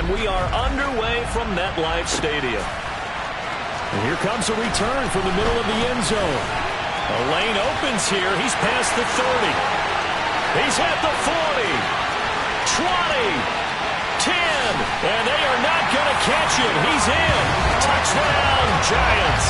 and we are underway from MetLife Stadium. And here comes a return from the middle of the end zone. A lane opens here. He's past the 30. He's at the 40. 20. 10. And they are not going to catch him. He's in. Touchdown, Giants.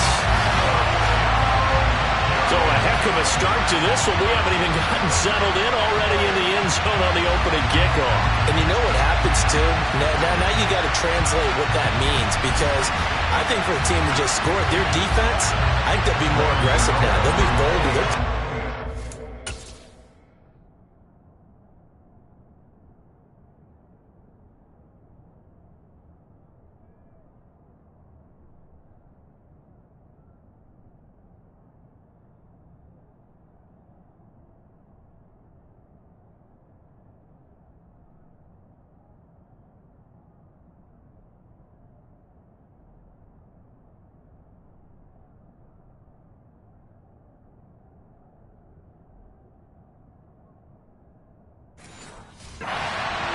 So a heck of a start to this one. We haven't even gotten settled in already in the end zone on the opening kickoff. And you know what happens, too? Now you got to translate what that means, because I think for a team to just score their defense, I think they'll be more aggressive now. They'll be bolder.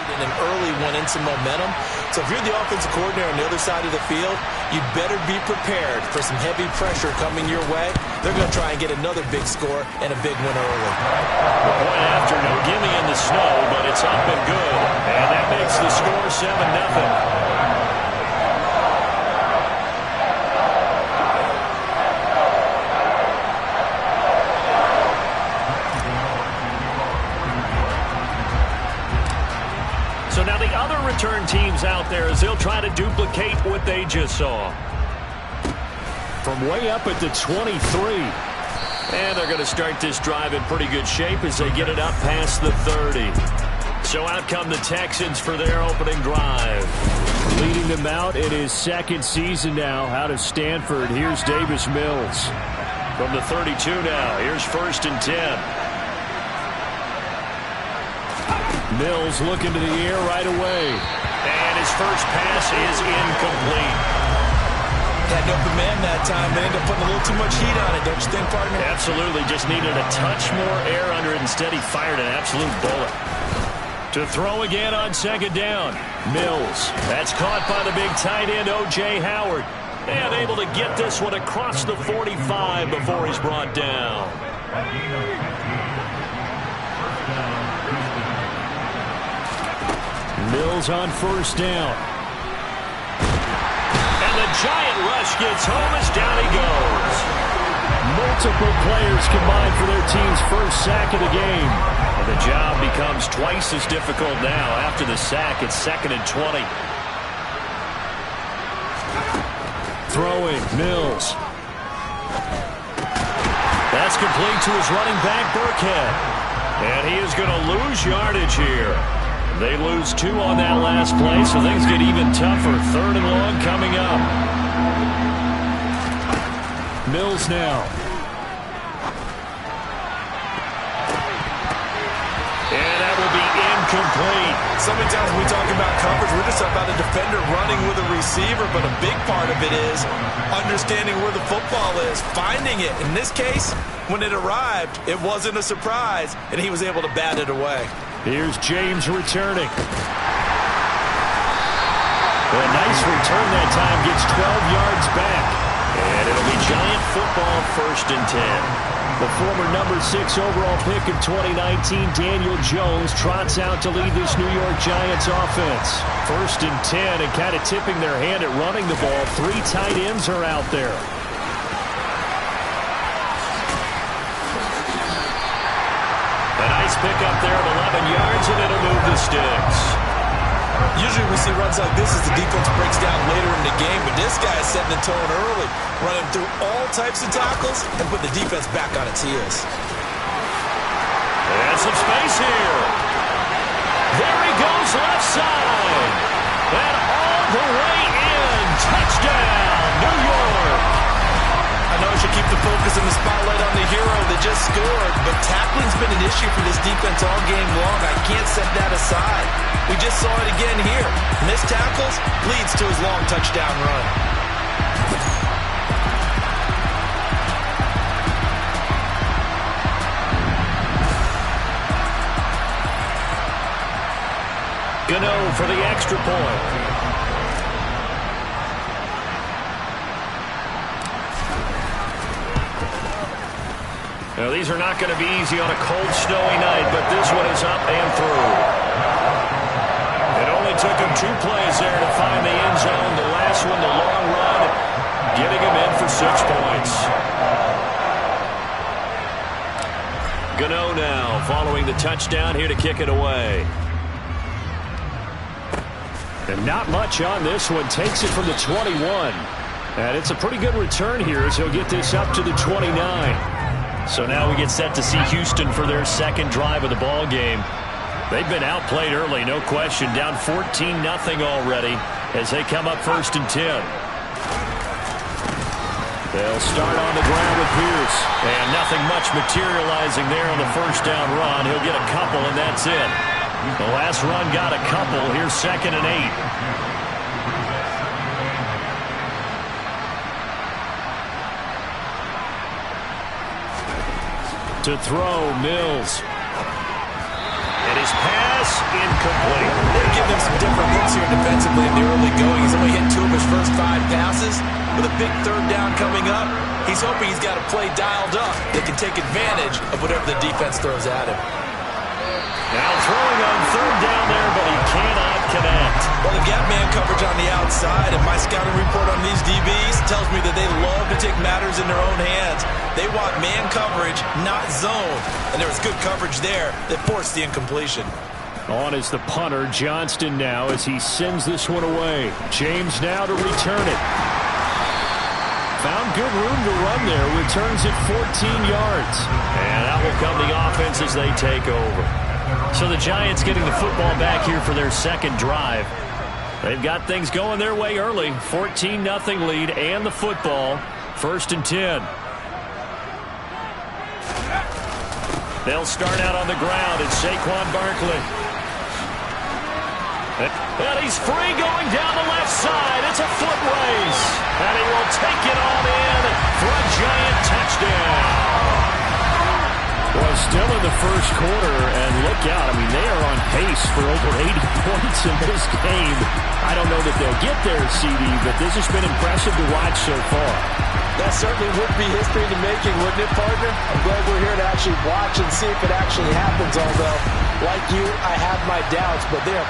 And an early one in some momentum. So if you're the offensive coordinator on the other side of the field, you better be prepared for some heavy pressure coming your way. They're going to try and get another big score and a big one early. The point after, no gimme in the snow, but it's up and good. And that makes the score 7-0. So now the other return teams out there as they'll try to duplicate what they just saw. From way up at the 23. And they're going to start this drive in pretty good shape as they get it up past the 30. So out come the Texans for their opening drive. Leading them out in his second season now out of Stanford. Here's Davis Mills. From the 32 now, here's 1st and 10. Mills looking to the air right away. And his first pass is incomplete. Had an open man that time, but ended up putting a little too much heat on it, don't you think, partner? Absolutely. Just needed a touch more air under it. Instead, he fired an absolute bullet. To throw again on 2nd down. Mills. That's caught by the big tight end, O.J. Howard. And able to get this one across the 45 before he's brought down. Mills on 1st down. And the giant rush gets home as down he goes. Multiple players combined for their team's first sack of the game. And the job becomes twice as difficult now. After the sack, it's 2nd and 20. Throwing, Mills. That's complete to his running back, Burkhead. And he is going to lose yardage here. They lose 2 on that last play, so things get even tougher. 3rd and long coming up. Mills now. And that will be incomplete. So many times when we talk about coverage, we're just about a defender running with a receiver, but a big part of it is understanding where the football is, finding it. In this case, when it arrived, it wasn't a surprise, and he was able to bat it away. Here's James returning. A nice return that time, gets 12 yards back. And it'll be Giant football, 1st and 10. The former number 6 overall pick of 2019, Daniel Jones, trots out to lead this New York Giants offense. 1st and 10, and kind of tipping their hand at running the ball. 3 tight ends are out there. A nice pickup there of 11 yards, and it'll move the sticks. Usually we see runs like this as the defense breaks down later in the game, but this guy is setting the tone early, running through all types of tackles and put the defense back on its heels. And some space here. There he goes, left side. And all the way in. Touchdown, New York. I know I should keep the focus and the spotlight on the hero that just scored, but tackling's been an issue for this defense all game long. I can't set that aside. We just saw it again here. Missed tackles leads to his long touchdown run. Gano for the extra point. Now, these are not going to be easy on a cold, snowy night, but this one is up and through. It only took him 2 plays there to find the end zone. The last one, the long run, getting him in for 6 points. Gano now following the touchdown here to kick it away. And not much on this one. Takes it from the 21. And it's a pretty good return here as he'll get this up to the 29. So now we get set to see Houston for their second drive of the ball game. They've been outplayed early, no question. Down 14-0 already as they come up 1st and 10. They'll start on the ground with Pierce. And nothing much materializing there on the 1st down run. He'll get a couple, and that's it. The last run got a couple. Here's 2nd and 8. To throw, Mills. And his pass incomplete. They're giving him some different looks here defensively in the early going. He's only hit 2 of his first 5 passes. With a big 3rd down coming up, he's hoping he's got a play dialed up that can take advantage of whatever the defense throws at him. Now throwing on 3rd down there, but he cannot connect. Well, they've got man coverage on the outside, and my scouting report on these DBs tells me that they love to take matters in their own hands. They want man coverage, not zone. And there was good coverage there that forced the incompletion. On is the punter, Johnston now, as he sends this one away. James now to return it. Found good room to run there. Returns it 14 yards. And out will come the offense as they take over. So the Giants getting the football back here for their second drive. They've got things going their way early. 14-0 lead and the football. 1st and 10. They'll start out on the ground. It's Saquon Barkley. And he's free going down the left side. It's a foot race. And he will take it on in for a Giant touchdown. Well, still in the 1st quarter, and look out. I mean, they are on pace for over 80 points in this game. I don't know that they'll get there, CD, but this has been impressive to watch so far. That certainly would be history in the making, wouldn't it, partner? I'm glad we're here to actually watch and see if it actually happens, although, like you, I have my doubts, but they are...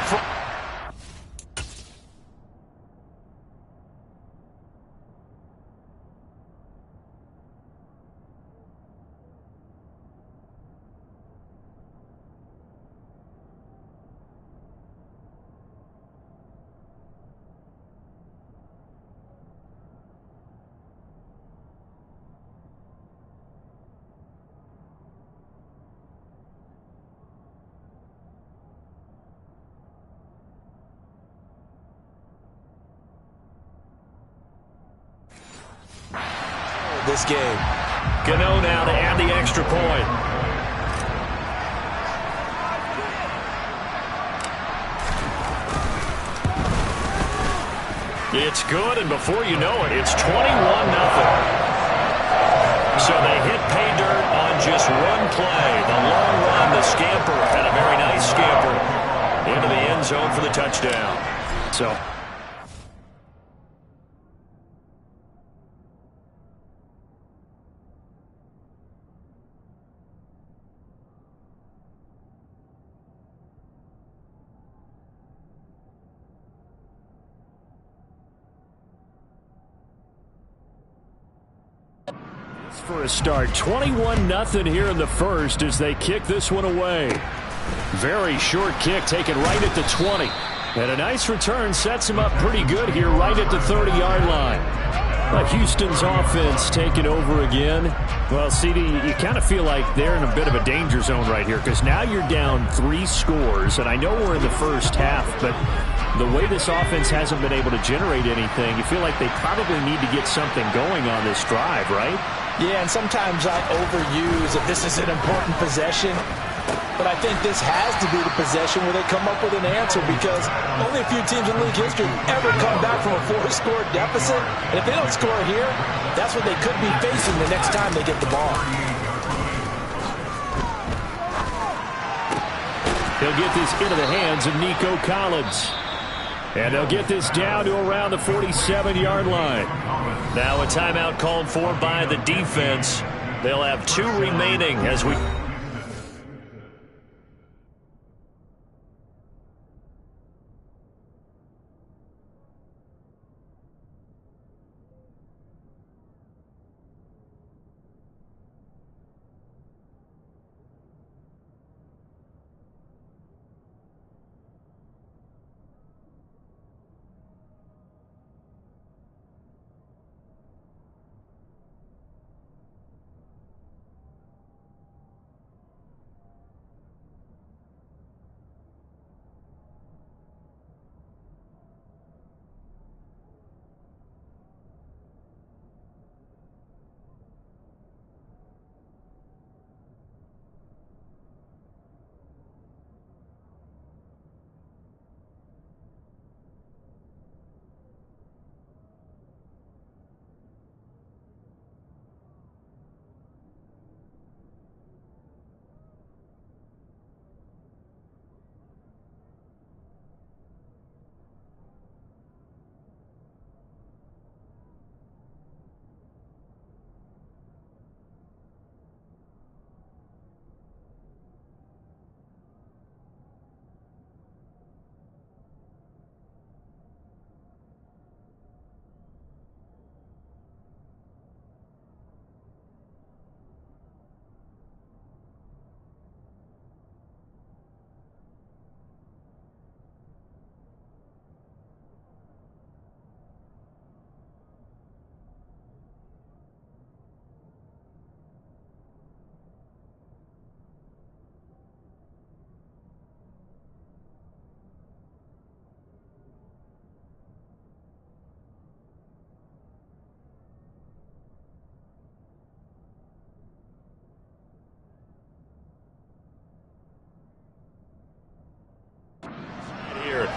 this game. Gano now to add the extra point. It's good, and before you know it, it's 21-0. So they hit pay dirt on just one play. The long run, the scamper, and a very nice scamper into the end zone for the touchdown. So... for a start. 21-0 here in the 1st as they kick this one away. Very short kick taken right at the 20. And a nice return sets him up pretty good here right at the 30-yard line. Houston's offense taking over again. Well, CD, you kind of feel like they're in a bit of a danger zone right here because now you're down 3 scores. And I know we're in the first half, but the way this offense hasn't been able to generate anything, you feel like they probably need to get something going on this drive, right? Yeah, and sometimes I overuse if this is an important possession. But I think this has to be the possession where they come up with an answer because only a few teams in league history ever come back from a 4-score deficit. And if they don't score here, that's what they could be facing the next time they get the ball. He'll get this into the hands of Nico Collins. And they'll get this down to around the 47-yard line. Now a timeout called for by the defense. They'll have 2 remaining as we...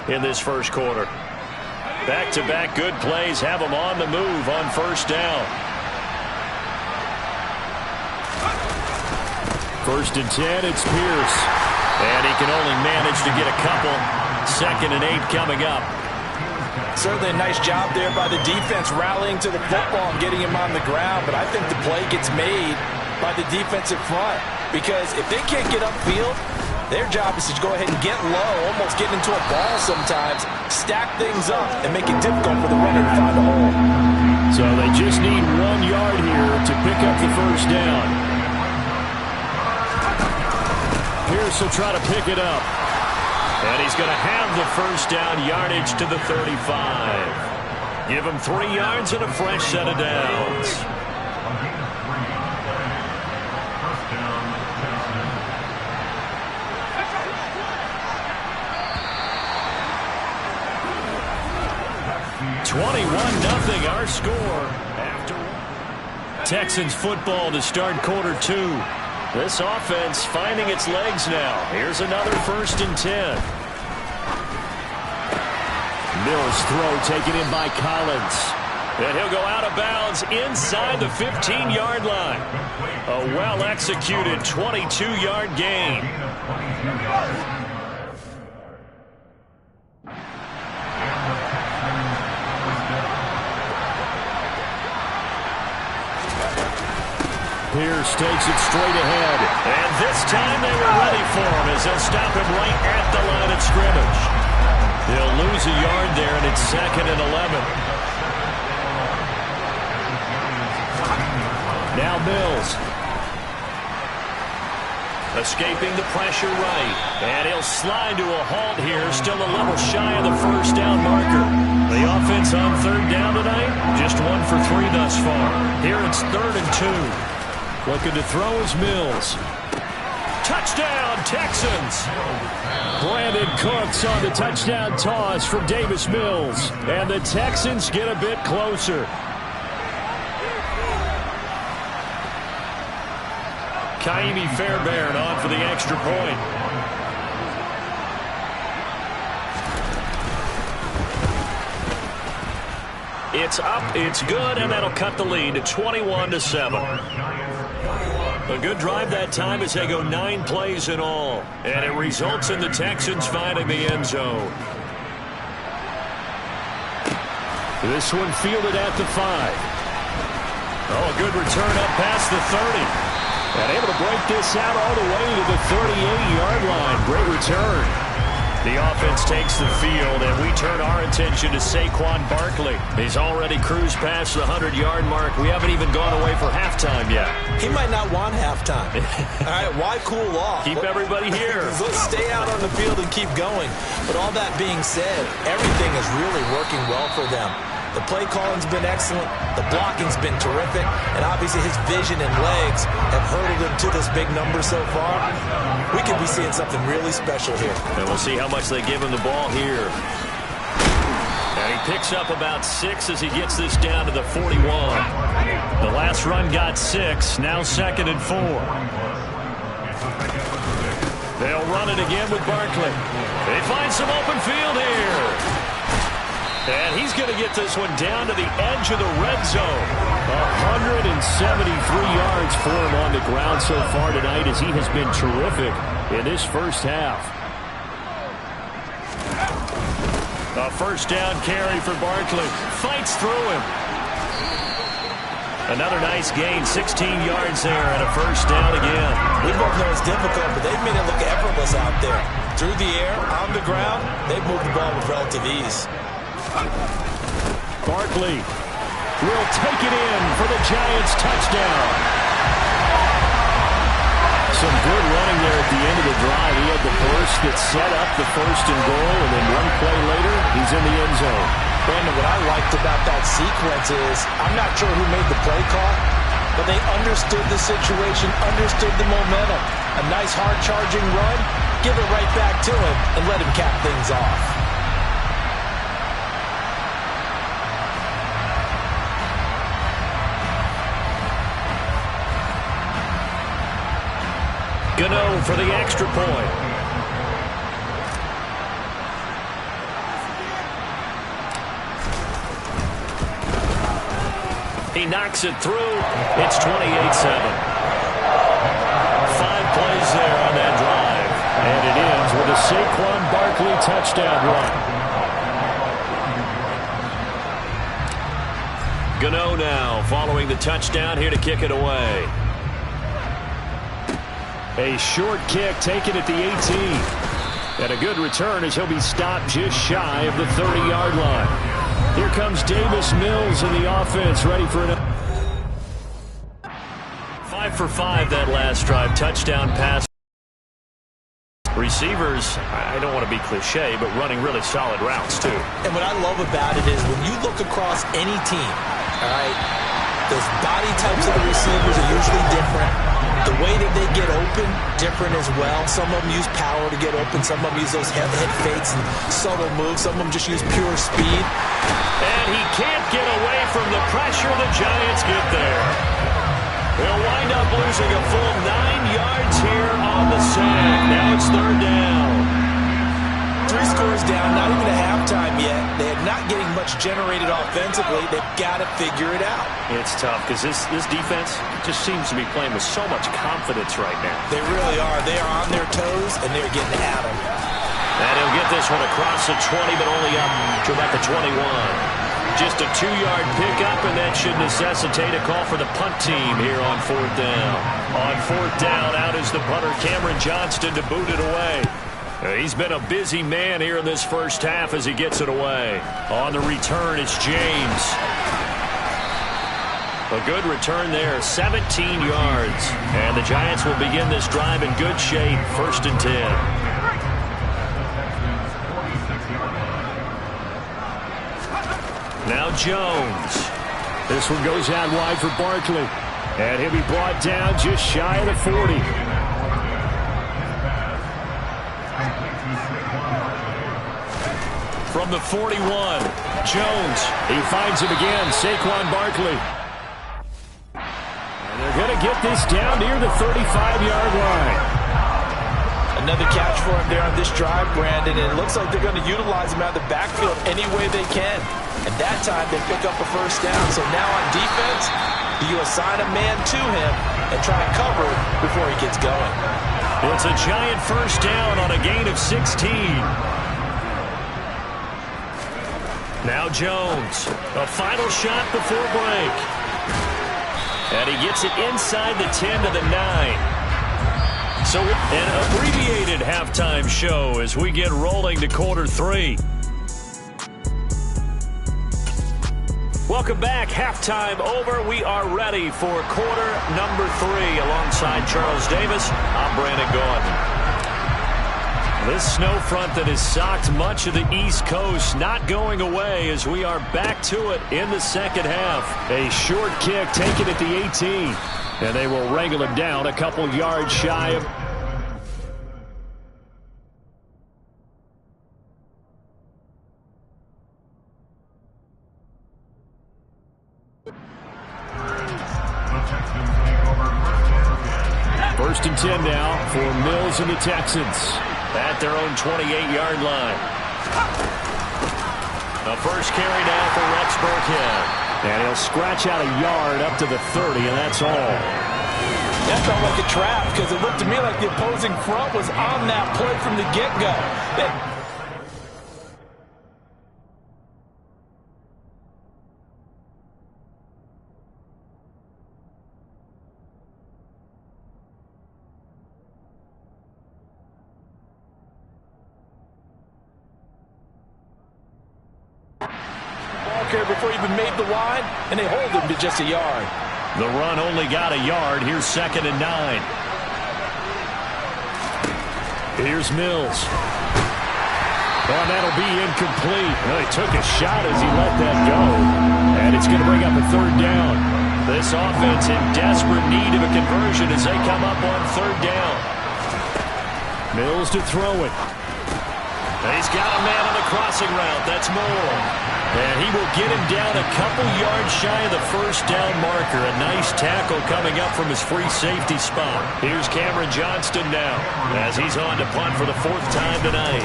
in this first quarter. Back-to-back good plays have them on the move on first down. First and 10, it's Pierce. And he can only manage to get a couple. 2nd and 8 coming up. Certainly a nice job there by the defense rallying to the football and getting him on the ground. But I think the play gets made by the defensive front. Because if they can't get upfield, their job is to go ahead and get low, almost get into a ball sometimes, stack things up, and make it difficult for the runner to find a hole. So they just need 1 yard here to pick up the first down. Pierce will try to pick it up. And he's going to have the first down yardage to the 35. Give him 3 yards and a fresh set of downs. 21-0 our score. After Texans football to start quarter 2. This offense finding its legs now. Here's another 1st and 10. Mills throw taken in by Collins. And he'll go out of bounds inside the 15-yard line. A well-executed 22-yard gain. Pierce takes it straight ahead. And this time they were ready for him as they'll stop him right at the line of scrimmage. They'll lose a yard there, and it's 2nd and 11. Now Mills. Escaping the pressure right. And he'll slide to a halt here, still a level shy of the first down marker. The offense on 3rd down tonight, just 1 for 3 thus far. Here it's 3rd and 2. Looking to throw is Mills. Touchdown, Texans! Brandon Cooks on the touchdown toss from Davis Mills. And the Texans get a bit closer. Kaimi Fairbairn on for the extra point. It's up, it's good, and that'll cut the lead to 21-7. A good drive that time as they go 9 plays in all. And it results in the Texans finding the end zone. This one fielded at the 5. Oh, a good return up past the 30. And able to break this out all the way to the 38-yard line. Great return. The offense takes the field, and we turn our attention to Saquon Barkley. He's already cruised past the 100-yard mark. We haven't even gone away for halftime yet. He might not want halftime. All right, why cool off? Keep everybody here. Let's stay out on the field and keep going. But all that being said, everything is really working well for them. The play calling's been excellent. The blocking's been terrific. And obviously his vision and legs have hurdled him to this big number so far. We could be seeing something really special here. And we'll see how much they give him the ball here. And he picks up about 6 as he gets this down to the 41. The last run got 6. Now 2nd and 4. They'll run it again with Barkley. They find some open field here. And he's going to get this one down to the edge of the red zone. 173 yards for him on the ground so far tonight as he has been terrific in this first half. A first down carry for Barkley. Fights through him. Another nice gain, 16 yards there, and a first down again. We both know it's difficult, but they've made it look effortless out there. Through the air, on the ground, they've moved the ball with relative ease. Barkley will take it in for the Giants touchdown. Some good running there at the end of the drive. He had the burst that set up the 1st and goal, and then one play later, he's in the end zone. Brandon, what I liked about that sequence is, I'm not sure who made the play call, but they understood the situation, understood the momentum. A nice hard-charging run, give it right back to him, and let him cap things off. Gano for the extra point. He knocks it through. It's 28-7. 5 plays there on that drive. And it ends with a Saquon Barkley touchdown run. Gano now following the touchdown here to kick it away. A short kick taken at the 18. And a good return as he'll be stopped just shy of the 30-yard line. Here comes Davis Mills in the offense, ready for an... 5 for 5 that last drive. Touchdown pass. Receivers, I don't want to be cliche, but running really solid routes, too. And what I love about it is when you look across any team, all right, those body types of the receivers are usually different. The way that they get open, different as well. Some of them use power to get open. Some of them use those head fakes and subtle moves. Some of them just use pure speed. And he can't get away from the pressure. The Giants get there. They'll wind up losing a full 9 yards here on the sack. Now it's 3rd down. 3 scores down, not even a halftime yet. They're not getting much generated offensively. They've got to figure it out. It's tough because this defense just seems to be playing with so much confidence right now. They really are. They are on their toes, and they're getting at them. And he'll get this one across the 20, but only up to about the 21. Just a 2-yard pickup, and that should necessitate a call for the punt team here on 4th down. On 4th down, out is the punter, Cameron Johnston, to boot it away. He's been a busy man here in this first half as he gets it away. On the return, it's James. A good return there, 17 yards. And the Giants will begin this drive in good shape, 1st and 10. Now Jones. This one goes out wide for Barkley. And he'll be brought down just shy of the 40. From the 41, Jones. He finds him again, Saquon Barkley. And they're going to get this down near the 35-yard line. Another catch for him there on this drive, Brandon, and it looks like they're going to utilize him out of the backfield any way they can. And that time, they pick up a first down. So now on defense, you assign a man to him and try and cover before he gets going. It's a giant first down on a gain of 16. Now Jones, a final shot before break. And he gets it inside the 10 to the 9. So an abbreviated halftime show as we get rolling to quarter 3. Welcome back. Halftime over. We are ready for quarter number 3. Alongside Charles Davis, I'm Brandon Gaudin. This snow front that has socked much of the East Coast not going away as we are back to it in the second half. A short kick taken at the 18. And they will wrangle him down a couple yards shy of... First and 10 now for Mills and the Texans at their own 28-yard line. The first carry now for Rex Burkhead. And he'll scratch out a yard up to the 30, and that's all. That felt like a trap because it looked to me like the opposing front was on that play from the get-go. Before he even made the line, and they hold him to just a yard. The run only got a yard. Here's 2nd and 9. Here's Mills. Oh, that'll be incomplete. Well, he took a shot as he let that go. And it's going to bring up a 3rd down. This offense in desperate need of a conversion as they come up on 3rd down. Mills to throw it. He's got a man on the crossing route. That's Moore. And he will get him down a couple yards shy of the 1st down marker. A nice tackle coming up from his free safety spot. Here's Cameron Johnston now as he's on to punt for the 4th time tonight.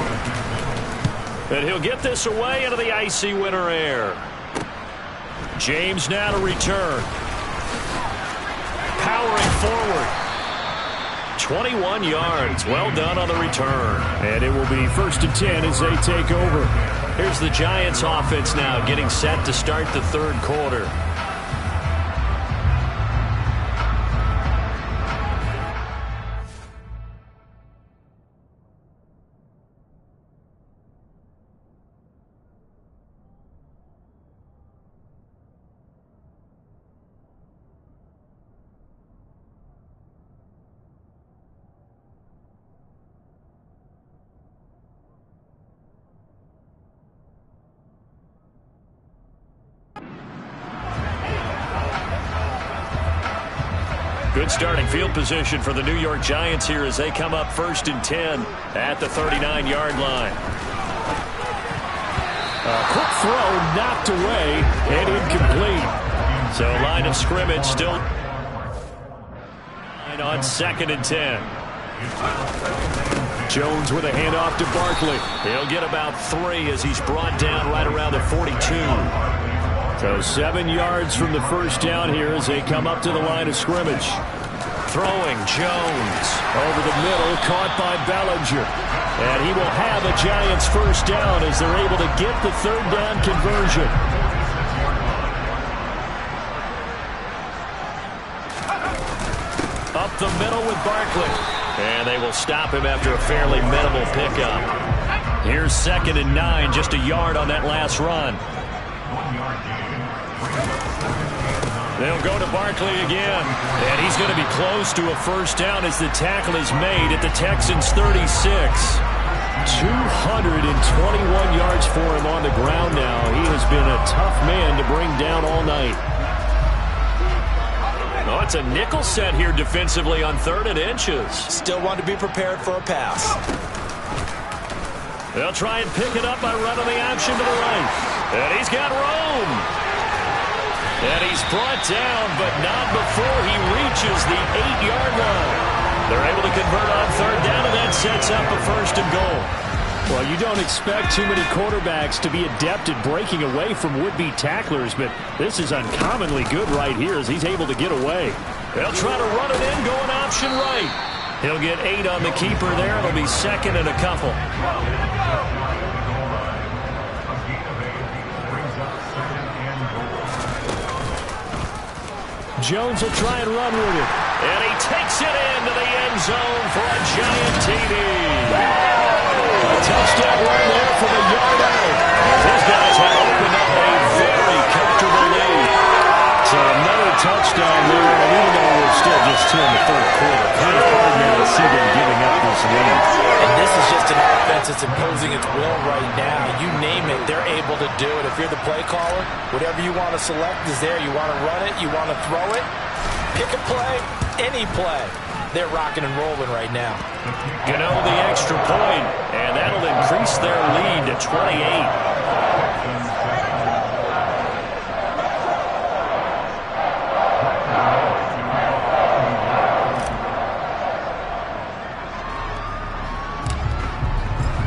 And he'll get this away into the icy winter air. James now to return. Powering forward. 21 yards. Well done on the return. And it will be 1st and 10 as they take over. Here's the Giants offense now getting set to start the 3rd quarter. Good starting field position for the New York Giants here as they come up 1st and 10 at the 39-yard line. A quick throw knocked away and incomplete. So line of scrimmage still on 2nd and 10. Jones with a handoff to Barkley. He'll get about 3 as he's brought down right around the 42. So 7 yards from the 1st down here as they come up to the line of scrimmage. Throwing Jones over the middle, caught by Bellinger. And he will have a Giants 1st down as they're able to get the 3rd down conversion. Up the middle with Barkley. And they will stop him after a fairly minimal pickup. Here's 2nd and 9, just a yard on that last run. They'll go to Barkley again. And he's going to be close to a 1st down as the tackle is made at the Texans' 36. 221 yards for him on the ground now. He has been a tough man to bring down all night. Oh, it's a nickel set here defensively on 3rd and inches. Still want to be prepared for a pass. They'll try and pick it up by running the option to the right. And he's got Rome. And he's brought down, but not before he reaches the 8-yard line. They're able to convert on 3rd down, and that sets up a 1st and goal. Well, you don't expect too many quarterbacks to be adept at breaking away from would-be tacklers, but this is uncommonly good right here as he's able to get away. They'll try to run it in, going option right. He'll get 8 on the keeper there. It'll be 2nd and a couple. Jones will try and run with it. And he takes it into the end zone for a giant TD. A touchdown run there from a yard out. These guys have opened up a very comfortable lead. So another touchdown there, and even though we're still just two in the third quarter, kind of hard now to see them giving up this lead. And this is just an offense that's imposing its will right now. You name it, they're able to do it. If you're the play caller, whatever you want to select is there. You want to run it, you want to throw it, pick a play, any play. They're rocking and rolling right now. Gano the extra point, and that'll increase their lead to 28.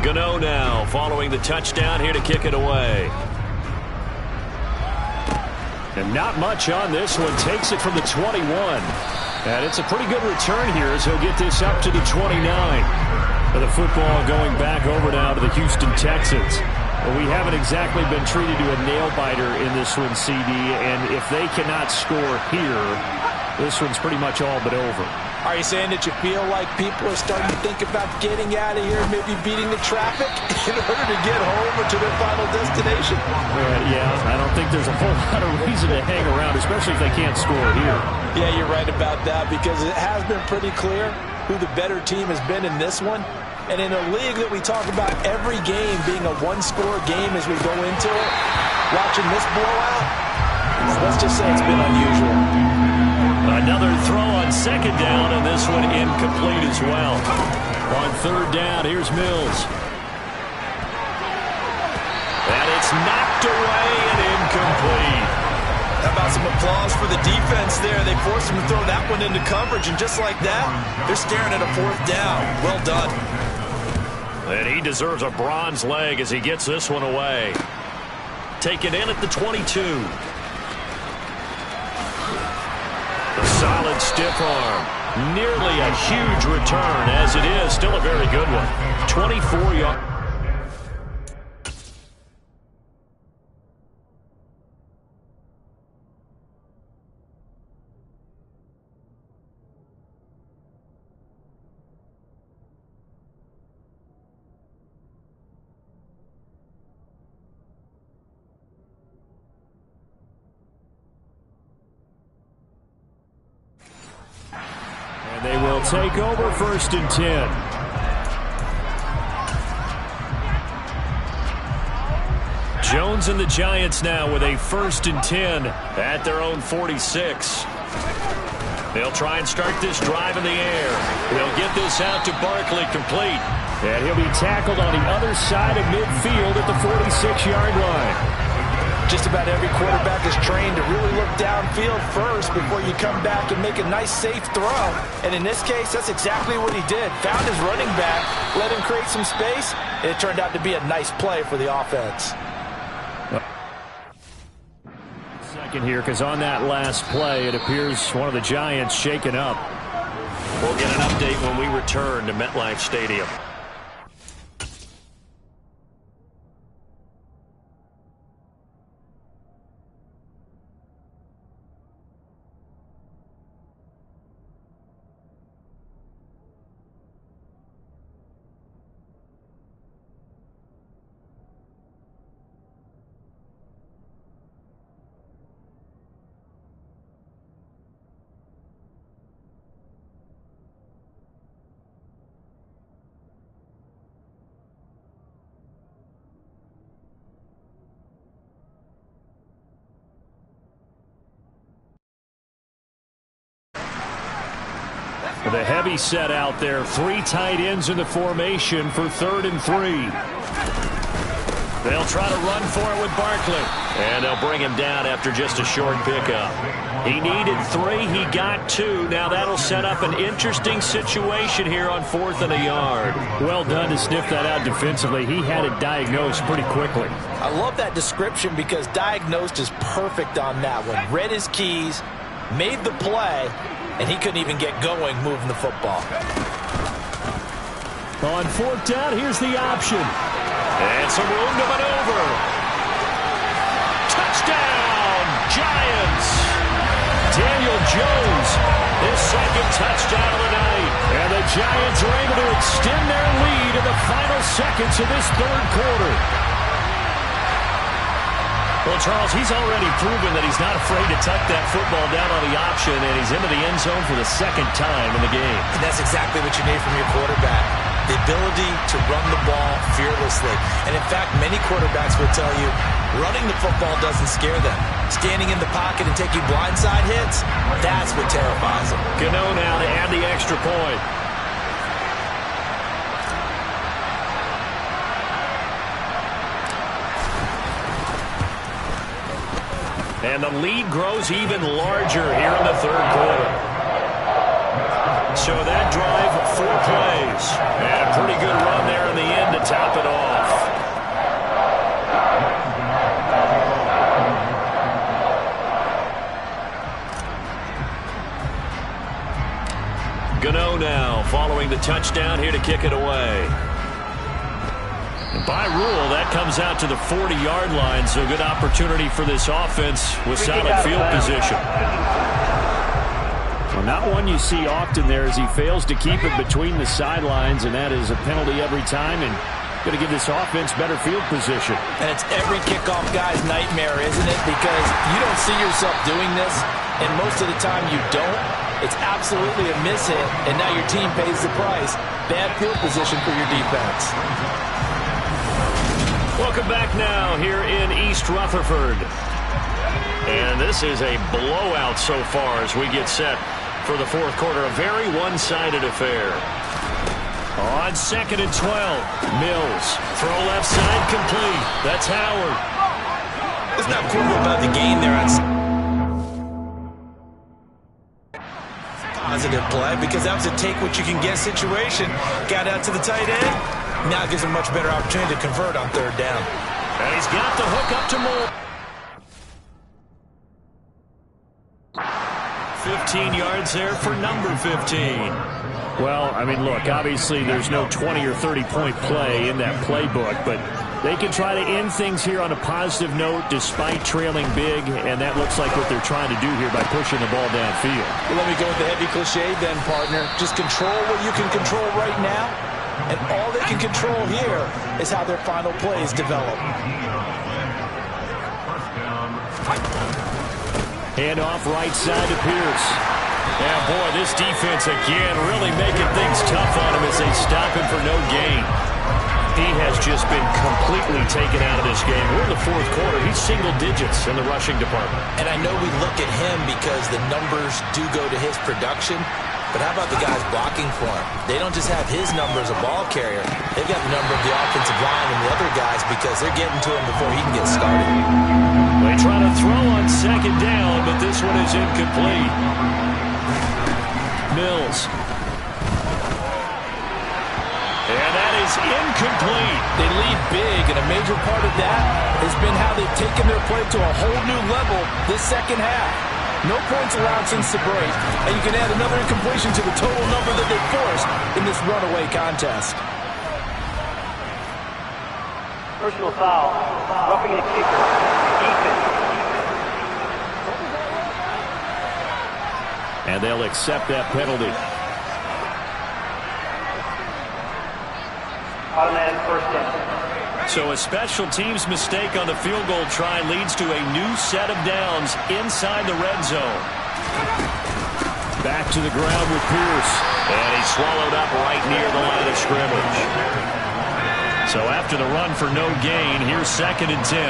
Gano now following the touchdown here to kick it away. And not much on this one. Takes it from the 21. And it's a pretty good return here as he'll get this up to the 29. The football going back over now to the Houston Texans. Well, we haven't exactly been treated to a nail-biter in this one, CD. And if they cannot score here, this one's pretty much all but over. Are you saying that you feel like people are starting to think about getting out of here, maybe beating the traffic in order to get home or to their final destination? Yeah, I don't think there's a whole lot of reason to hang around, especially if they can't score here. Yeah, you're right about that because it has been pretty clear who the better team has been in this one. And in a league that we talk about every game being a one-score game as we go into it, watching this blowout, let's just say it's been unusual. Another throw on second down, and this one incomplete as well. On third down, here's Mills. And it's knocked away and incomplete. How about some applause for the defense there? They forced him to throw that one into coverage, and just like that, they're staring at a fourth down. Well done. And he deserves a bronze leg as he gets this one away. Taken in at the 22. A solid stiff arm. Nearly a huge return, as it is. Still a very good one. 24 yards. They will take over 1st and 10. Jones and the Giants now with a 1st and 10 at their own 46. They'll try and start this drive in the air. They'll get this out to Barkley, complete. And he'll be tackled on the other side of midfield at the 46-yard line. Just about every quarterback is trained to really look downfield first before you come back and make a nice, safe throw. And in this case, that's exactly what he did. Found his running back, let him create some space, and it turned out to be a nice play for the offense. Second here, because on that last play, it appears one of the Giants shaken up. We'll get an update when we return to MetLife Stadium. The heavy set out there. 3 tight ends in the formation for 3rd and 3. They'll try to run for it with Barkley. And they'll bring him down after just a short pickup. He needed 3. He got 2. Now that'll set up an interesting situation here on 4th and a yard. Well done to sniff that out defensively. He had it diagnosed pretty quickly. I love that description because diagnosed is perfect on that one. Read his keys, made the play, and he couldn't even get going moving the football. On 4th down, here's the option. And some room to maneuver. Touchdown, Giants! Daniel Jones, his second touchdown of the night. And the Giants are able to extend their lead in the final seconds of this third quarter. Well, Charles, he's already proven that he's not afraid to tuck that football down on the option, and he's into the end zone for the second time in the game. And that's exactly what you need from your quarterback. The ability to run the ball fearlessly. And in fact, many quarterbacks will tell you running the football doesn't scare them. Standing in the pocket and taking blindside hits, that's what terrifies them. Gano now to add the extra point. And the lead grows even larger here in the third quarter. So that drive, 4 plays. And a pretty good run there in the end to top it off. Gano now following the touchdown here to kick it away. By rule, that comes out to the 40-yard line, so good opportunity for this offense with solid field position. Well, not one you see often there as he fails to keep it between the sidelines, and that is a penalty every time, and going to give this offense better field position. And it's every kickoff guy's nightmare, isn't it? Because you don't see yourself doing this, and most of the time you don't. It's absolutely a miss hit, and now your team pays the price. Bad field position for your defense. Welcome back now here in East Rutherford. And this is a blowout so far as we get set for the fourth quarter. A very one-sided affair. On 2nd and 12, Mills. Throw left side complete. That's Howard. It's not cool about the gain there. Positive play because that was a take-what-you-can-get situation. Got out to the tight end. Now gives him a much better opportunity to convert on third down. And he's got the hook up to Moore. 15 yards there for number 15. Well, I mean, look, obviously there's no 20 or 30-point play in that playbook, but they can try to end things here on a positive note despite trailing big, and that looks like what they're trying to do here by pushing the ball downfield. Well, let me go with the heavy cliche then, partner. Just control what you can control right now. And all they can control here is how their final plays develop. Hand off right side to Pierce. Yeah, boy, this defense again really making things tough on him as they stop him for no gain. He has just been completely taken out of this game. We're in the fourth quarter. He's single digits in the rushing department. And I know we look at him because the numbers do go to his production. But how about the guys blocking for him? They don't just have his number as a ball carrier. They've got the number of the offensive line and the other guys because they're getting to him before he can get started. They try to throw on 2nd down, but this one is incomplete. Mills. And that is incomplete. They lead big, and a major part of that has been how they've taken their play to a whole new level this second half. No points allowed since the break, and you can add another incompletion to the total number that they forced in this runaway contest. Personal foul, roughing the kicker, defense. And they'll accept that penalty. Automatic first down. So a special teams mistake on the field goal try leads to a new set of downs inside the red zone. Back to the ground with Pierce. And he's swallowed up right near the line of scrimmage. So after the run for no gain, here's 2nd and 10.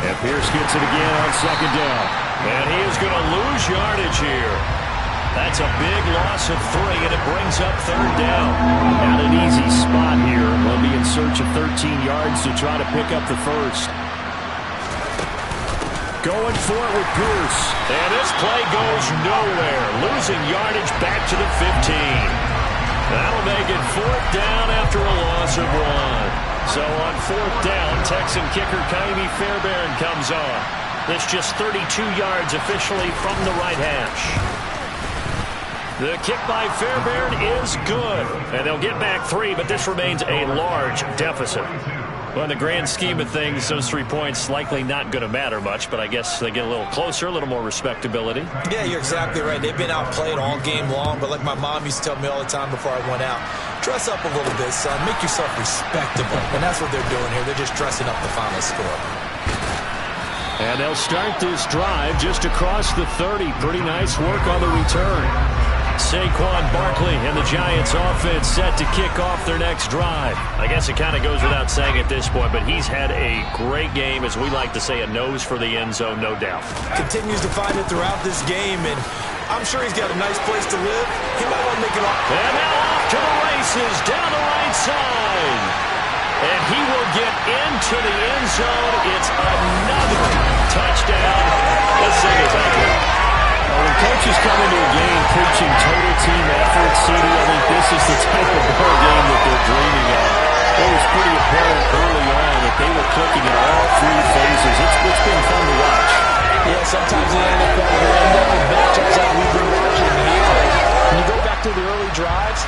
And Pierce gets it again on 2nd down. And he is going to lose yardage here. That's a big loss of 3, and it brings up 3rd down. Not an easy spot here. They'll be in search of 13 yards to try to pick up the first. Going for it with Pierce. And this play goes nowhere. Losing yardage back to the 15. That'll make it 4th down after a loss of 1. So on 4th down, Texan kicker Kaimi Fairbairn comes on. This just 32 yards officially from the right hash. The kick by Fairbairn is good. And they'll get back 3, but this remains a large deficit. Well, in the grand scheme of things, those 3 points likely not going to matter much, but I guess they get a little closer, a little more respectability. Yeah, you're exactly right. They've been outplayed all game long, but like my mom used to tell me all the time before I went out, dress up a little bit, son. Make yourself respectable. And that's what they're doing here. They're just dressing up the final score. And they'll start this drive just across the 30. Pretty nice work on the return. Saquon Barkley and the Giants offense set to kick off their next drive. I guess it kind of goes without saying at this point, but he's had a great game, as we like to say, a nose for the end zone, no doubt. Continues to find it throughout this game, and I'm sure he's got a nice place to live. He might want to make it off. And now off to the races down the right side. And he will get into the end zone. It's another touchdown. Let's sing it, Patrick. When coaches come into a game preaching total team effort, CD, I think this is the type of ball game that they're dreaming of. It was pretty apparent early on that they were clicking in all 3 phases. It's been fun to watch. Yeah, sometimes in the NFL, you end up with matchups like we've been watching here. When you go back to the early drives,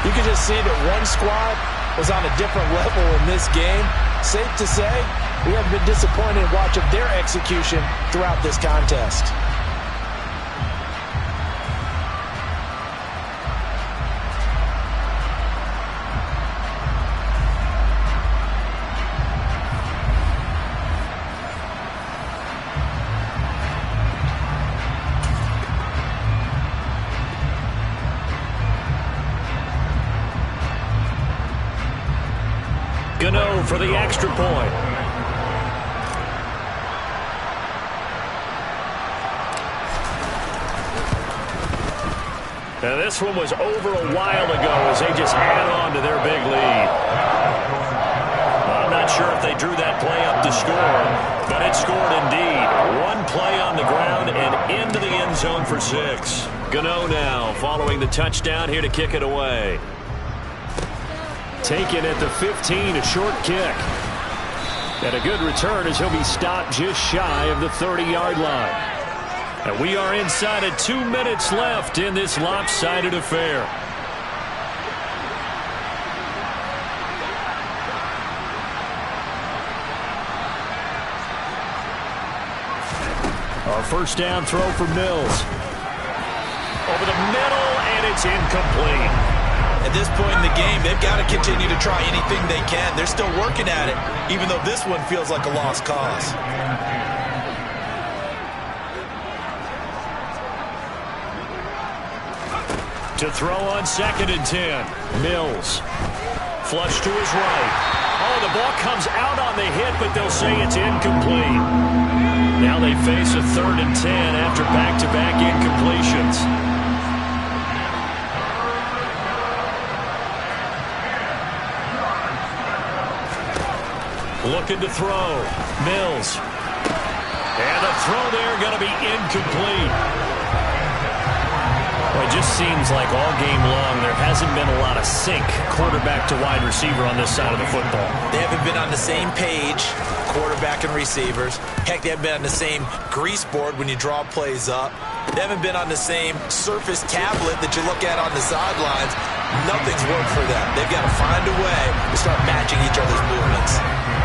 you can just see that one squad was on a different level in this game. Safe to say, we haven't been disappointed in watching their execution throughout this contest. Gano for the extra point. Now this one was over a while ago as they just add on to their big lead. I'm not sure if they drew that play up to score, but it scored indeed. One play on the ground and into the end zone for 6. Gano now following the touchdown here to kick it away. Taken at the 15, a short kick. And a good return as he'll be stopped just shy of the 30-yard line. And we are inside of 2 minutes left in this lopsided affair. Our first down throw for Mills. Over the middle, and it's incomplete. At this point in the game, they've got to continue to try anything they can. They're still working at it, even though this one feels like a lost cause. To throw on 2nd and 10. Mills. Flush to his right. Oh, the ball comes out on the hit, but they'll say it's incomplete. Now they face a 3rd and 10 after back-to-back incompletions. Looking to throw. Mills. And the throw there going to be incomplete. Well, it just seems like all game long there hasn't been a lot of sync quarterback to wide receiver on this side of the football. They haven't been on the same page, quarterback and receivers. Heck, they haven't been on the same grease board when you draw plays up. They haven't been on the same surface tablet that you look at on the sidelines. Nothing's worked for them. They've got to find a way to start matching each other's movements.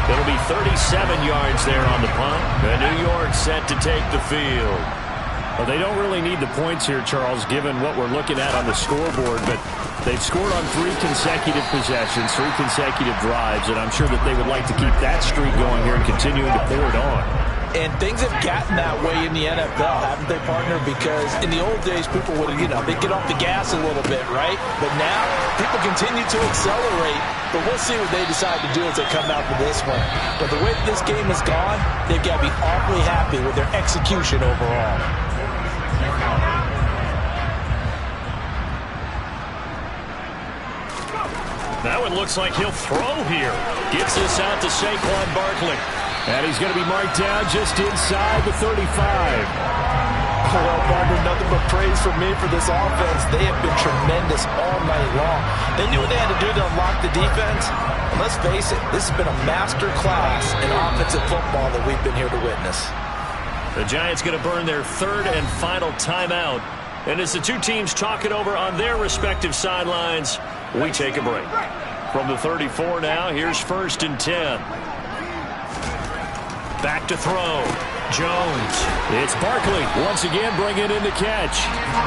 It'll be 37 yards there on the punt. And New York set to take the field. Well, they don't really need the points here, Charles, given what we're looking at on the scoreboard, but they've scored on 3 consecutive possessions, 3 consecutive drives, and I'm sure that they would like to keep that streak going here and continuing to pour it on. And things have gotten that way in the NFL, haven't they, partner? Because in the old days, people would, they'd get off the gas a little bit, right? But now, people continue to accelerate. But we'll see what they decide to do as they come out for this one. But the way that this game has gone, they've got to be awfully happy with their execution overall. Now it looks like he'll throw here. Gets this out to Saquon Barkley. And he's going to be marked down just inside the 35. Well, partner, nothing but praise from me for this offense. They have been tremendous all night long. They knew what they had to do to unlock the defense. And let's face it, this has been a master class in offensive football that we've been here to witness. The Giants going to burn their 3rd and final timeout. And as the two teams talk it over on their respective sidelines, we take a break. From the 34 now, here's 1st and 10. Back to throw. Jones. It's Barkley once again bringing in the catch.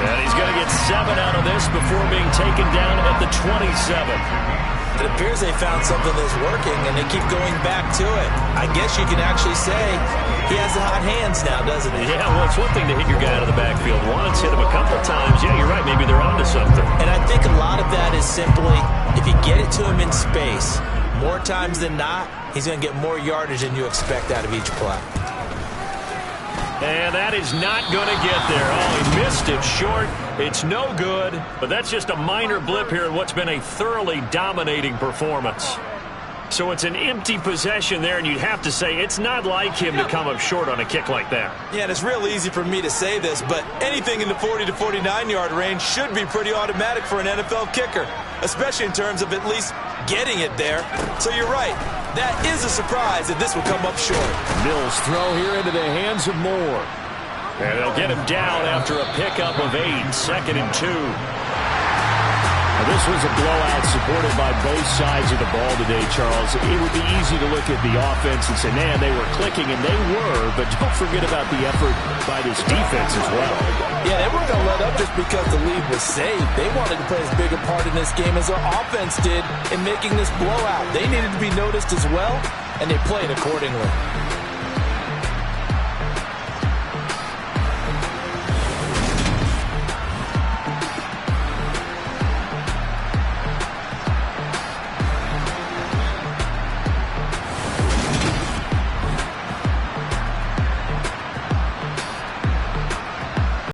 And he's going to get 7 out of this before being taken down at the 27. It appears they found something that's working, and they keep going back to it. I guess you can actually say he has the hot hands now, doesn't he? Yeah, well, it's one thing to hit your guy out of the backfield once, hit him a couple times. Yeah, you're right. Maybe they're onto something. And I think a lot of that is simply if you get it to him in space, more times than not, he's going to get more yardage than you expect out of each play. And that is not going to get there. Oh, he missed it short. It's no good. But that's just a minor blip here in what's been a thoroughly dominating performance. So it's an empty possession there, and you'd have to say it's not like him to come up short on a kick like that. Yeah, and it's real easy for me to say this, but anything in the 40 to 49-yard range should be pretty automatic for an NFL kicker, especially in terms of at least getting it there. So you're right. That is a surprise that this will come up short. Mills throw here into the hands of Moore. And they'll get him down after a pickup of 8, 2nd and 2. Now, this was a blowout supported by both sides of the ball today, Charles. It would be easy to look at the offense and say, man, they were clicking, and they were, but don't forget about the effort by this defense as well. Yeah, they weren't going to let up just because the lead was saved. They wanted to play as big a part in this game as their offense did in making this blowout. They needed to be noticed as well, and they played accordingly.